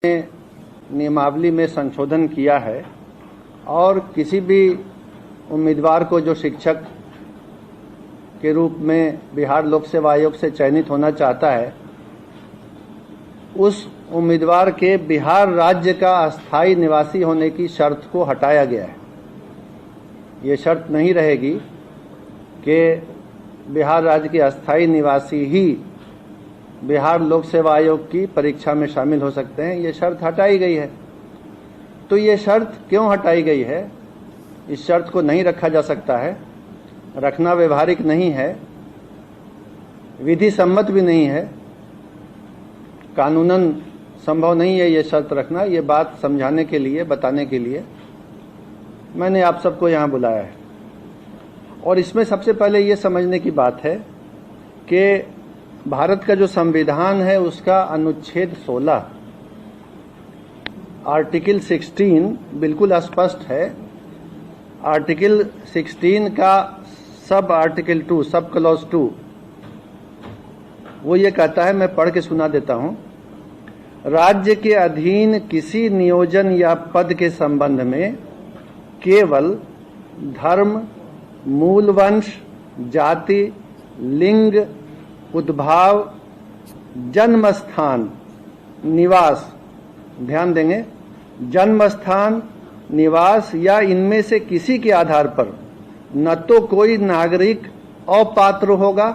नियमावली में संशोधन किया है और किसी भी उम्मीदवार को जो शिक्षक के रूप में बिहार लोक सेवा आयोग से चयनित होना चाहता है, उस उम्मीदवार के बिहार राज्य का अस्थायी निवासी होने की शर्त को हटाया गया है। ये शर्त नहीं रहेगी कि बिहार राज्य के अस्थायी निवासी ही बिहार लोक सेवा आयोग की परीक्षा में शामिल हो सकते हैं। ये शर्त हटाई गई है। तो ये शर्त क्यों हटाई गई है? इस शर्त को नहीं रखा जा सकता है, रखना व्यवहारिक नहीं है, विधि सम्मत भी नहीं है, कानूनन संभव नहीं है ये शर्त रखना। ये बात समझाने के लिए, बताने के लिए मैंने आप सबको यहाँ बुलाया है। और इसमें सबसे पहले ये समझने की बात है कि भारत का जो संविधान है उसका अनुच्छेद 16 आर्टिकल 16 बिल्कुल स्पष्ट है। आर्टिकल 16 का सब आर्टिकल 2, सब क्लॉज 2, वो ये कहता है, मैं पढ़ के सुना देता हूं। राज्य के अधीन किसी नियोजन या पद के संबंध में केवल धर्म, मूल वंश, जाति, लिंग, उद्भाव, जन्म स्थान, निवास, ध्यान देंगे, जन्म स्थान, निवास या इनमें से किसी के आधार पर न तो कोई नागरिक अपात्र होगा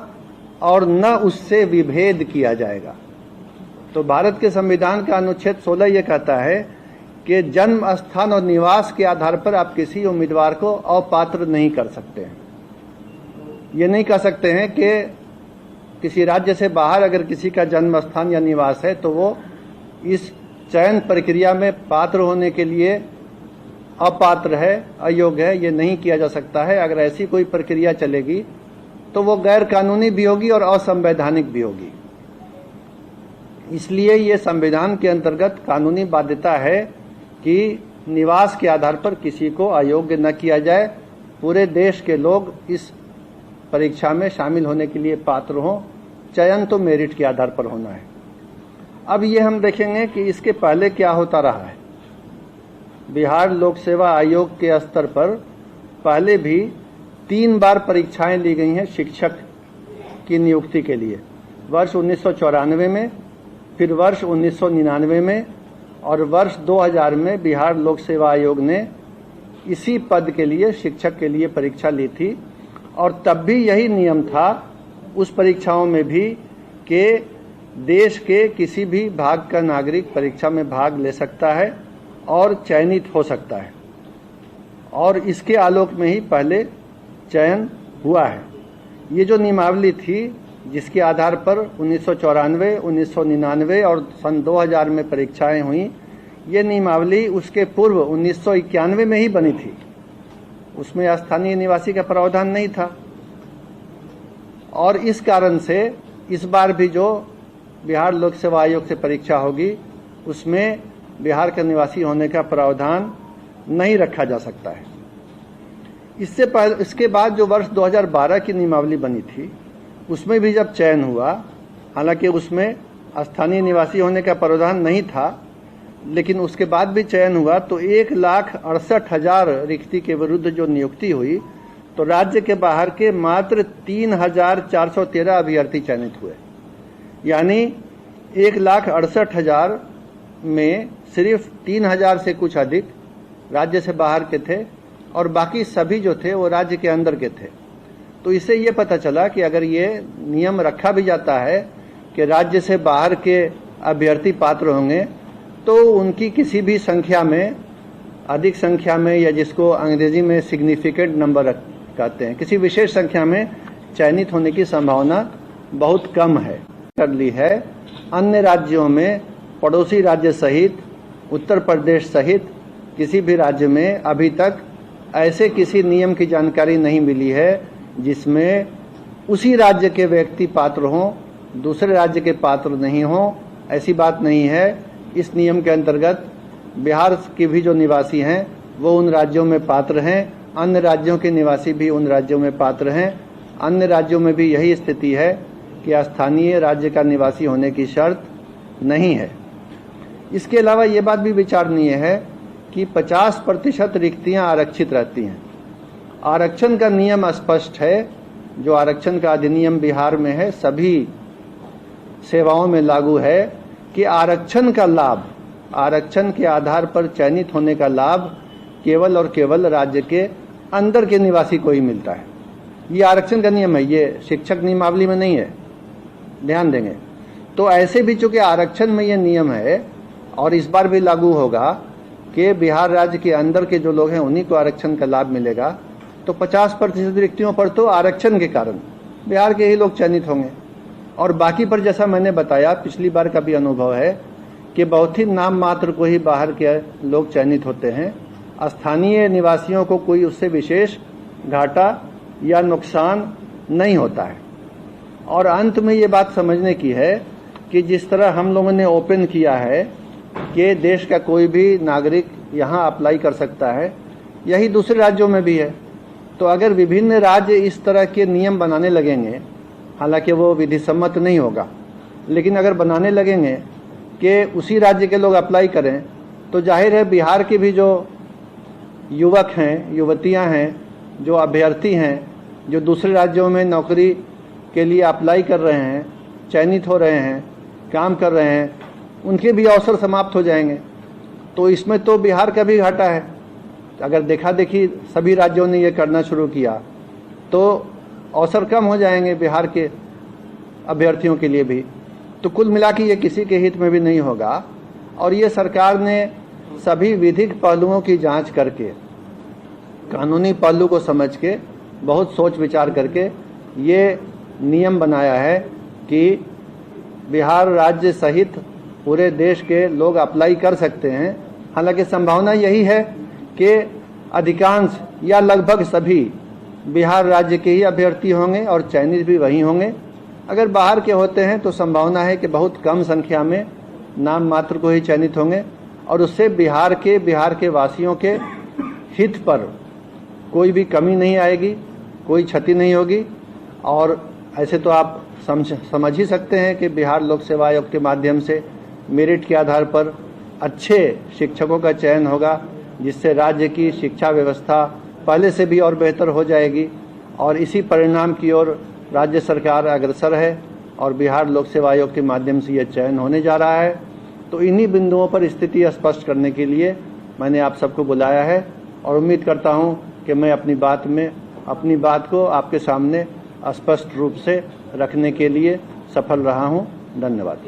और न उससे विभेद किया जाएगा। तो भारत के संविधान का अनुच्छेद 16 ये कहता है कि जन्म स्थान और निवास के आधार पर आप किसी उम्मीदवार को अपात्र नहीं कर सकते हैं। ये नहीं कह सकते हैं कि किसी राज्य से बाहर अगर किसी का जन्म स्थान या निवास है तो वो इस चयन प्रक्रिया में पात्र होने के लिए अपात्र है, अयोग्य है। ये नहीं किया जा सकता है। अगर ऐसी कोई प्रक्रिया चलेगी तो वो गैर कानूनी भी होगी और असंवैधानिक भी होगी। इसलिए ये संविधान के अंतर्गत कानूनी बाध्यता है कि निवास के आधार पर किसी को अयोग्य न किया जाए। पूरे देश के लोग इस परीक्षा में शामिल होने के लिए पात्र हों। चयन तो मेरिट के आधार पर होना है। अब ये हम देखेंगे कि इसके पहले क्या होता रहा है। बिहार लोक सेवा आयोग के स्तर पर पहले भी 3 बार परीक्षाएं ली गई हैं शिक्षक की नियुक्ति के लिए। वर्ष 1994 में, फिर वर्ष 1999 में और वर्ष 2000 में बिहार लोक सेवा आयोग ने इसी पद के लिए, शिक्षक के लिए परीक्षा ली थी। और तब भी यही नियम था उस परीक्षाओं में भी कि देश के किसी भी भाग का नागरिक परीक्षा में भाग ले सकता है और चयनित हो सकता है। और इसके आलोक में ही पहले चयन हुआ है। ये जो नियमावली थी जिसके आधार पर 1994, 1999 और सन 2000 में परीक्षाएं हुई, ये नियमावली उसके पूर्व 1991 में ही बनी थी। उसमें स्थानीय निवासी का प्रावधान नहीं था। और इस कारण से इस बार भी जो बिहार लोक सेवा आयोग से परीक्षा होगी उसमें बिहार का निवासी होने का प्रावधान नहीं रखा जा सकता है। इससे पहले, इसके बाद जो वर्ष 2012 की नियमावली बनी थी उसमें भी जब चयन हुआ, हालांकि उसमें स्थानीय निवासी होने का प्रावधान नहीं था, लेकिन उसके बाद भी चयन हुआ तो 1,68,000 रिक्ति के विरुद्ध जो नियुक्ति हुई तो राज्य के बाहर के मात्र 3,413 अभ्यर्थी चयनित हुए। यानी 1,68,000 में सिर्फ 3,000 से कुछ अधिक राज्य से बाहर के थे और बाकी सभी जो थे वो राज्य के अंदर के थे। तो इससे ये पता चला कि अगर ये नियम रखा भी जाता है कि राज्य से बाहर के अभ्यर्थी पात्र होंगे तो उनकी किसी भी संख्या में, अधिक संख्या में, या जिसको अंग्रेजी में सिग्निफिकेंट नंबर कहते हैं, किसी विशेष संख्या में चयनित होने की संभावना बहुत कम है। कर ली है अन्य राज्यों में, पड़ोसी राज्य सहित, उत्तर प्रदेश सहित किसी भी राज्य में अभी तक ऐसे किसी नियम की जानकारी नहीं मिली है जिसमें उसी राज्य के व्यक्ति पात्र हों, दूसरे राज्य के पात्र नहीं हों। ऐसी बात नहीं है। इस नियम के अंतर्गत बिहार के भी जो निवासी हैं वो उन राज्यों में पात्र हैं, अन्य राज्यों के निवासी भी उन राज्यों में पात्र हैं। अन्य राज्यों में भी यही स्थिति है कि स्थानीय राज्य का निवासी होने की शर्त नहीं है। इसके अलावा ये बात भी विचारणीय है कि 50% रिक्तियां आरक्षित रहती हैं। आरक्षण का नियम स्पष्ट है, जो आरक्षण का अधिनियम बिहार में है, सभी सेवाओं में लागू है कि आरक्षण का लाभ, आरक्षण के आधार पर चयनित होने का लाभ केवल और केवल राज्य के अंदर के निवासी को ही मिलता है। ये आरक्षण का नियम है, ये शिक्षक नियमावली में नहीं है, ध्यान देंगे। तो ऐसे भी चूंकि आरक्षण में ये नियम है और इस बार भी लागू होगा कि बिहार राज्य के अंदर के जो लोग हैं उन्हीं को आरक्षण का लाभ मिलेगा, तो 50% रिक्तियों पर तो आरक्षण के कारण बिहार के ही लोग चयनित होंगे। और बाकी पर जैसा मैंने बताया, पिछली बार का भी अनुभव है कि बहुत ही नाम मात्र को ही बाहर के लोग चयनित होते हैं। स्थानीय निवासियों को कोई उससे विशेष घाटा या नुकसान नहीं होता है। और अंत में ये बात समझने की है कि जिस तरह हम लोगों ने ओपन किया है कि देश का कोई भी नागरिक यहाँ अप्लाई कर सकता है, यही दूसरे राज्यों में भी है। तो अगर विभिन्न राज्य इस तरह के नियम बनाने लगेंगे, हालांकि वो विधि सम्मत नहीं होगा, लेकिन अगर बनाने लगेंगे कि उसी राज्य के लोग अप्लाई करें, तो जाहिर है बिहार के भी जो युवक हैं, युवतियां हैं, जो अभ्यर्थी हैं, जो दूसरे राज्यों में नौकरी के लिए अप्लाई कर रहे हैं, चयनित हो रहे हैं, काम कर रहे हैं, उनके भी अवसर समाप्त हो जाएंगे। तो इसमें तो बिहार का भी घाटा है। अगर देखा देखी सभी राज्यों ने ये करना शुरू किया तो अवसर कम हो जाएंगे बिहार के अभ्यर्थियों के लिए भी। तो कुल मिला के ये किसी के हित में भी नहीं होगा। और ये सरकार ने सभी विधिक पहलुओं की जांच करके, कानूनी पहलू को समझ के, बहुत सोच विचार करके ये नियम बनाया है कि बिहार राज्य सहित पूरे देश के लोग अप्लाई कर सकते हैं। हालांकि संभावना यही है कि अधिकांश या लगभग सभी बिहार राज्य के ही अभ्यर्थी होंगे और चयनित भी वही होंगे। अगर बाहर के होते हैं तो संभावना है कि बहुत कम संख्या में नाम मात्र को ही चयनित होंगे, और उससे बिहार के वासियों के हित पर कोई भी कमी नहीं आएगी, कोई क्षति नहीं होगी। और ऐसे तो आप समझ ही सकते हैं कि बिहार लोक सेवा आयोग के माध्यम से मेरिट के आधार पर अच्छे शिक्षकों का चयन होगा, जिससे राज्य की शिक्षा व्यवस्था पहले से भी और बेहतर हो जाएगी। और इसी परिणाम की ओर राज्य सरकार अग्रसर है और बिहार लोक सेवा आयोग के माध्यम से यह चयन होने जा रहा है। तो इन्हीं बिंदुओं पर स्थिति स्पष्ट करने के लिए मैंने आप सबको बुलाया है, और उम्मीद करता हूं कि मैं अपनी बात को आपके सामने स्पष्ट रूप से रखने के लिए सफल रहा हूं। धन्यवाद।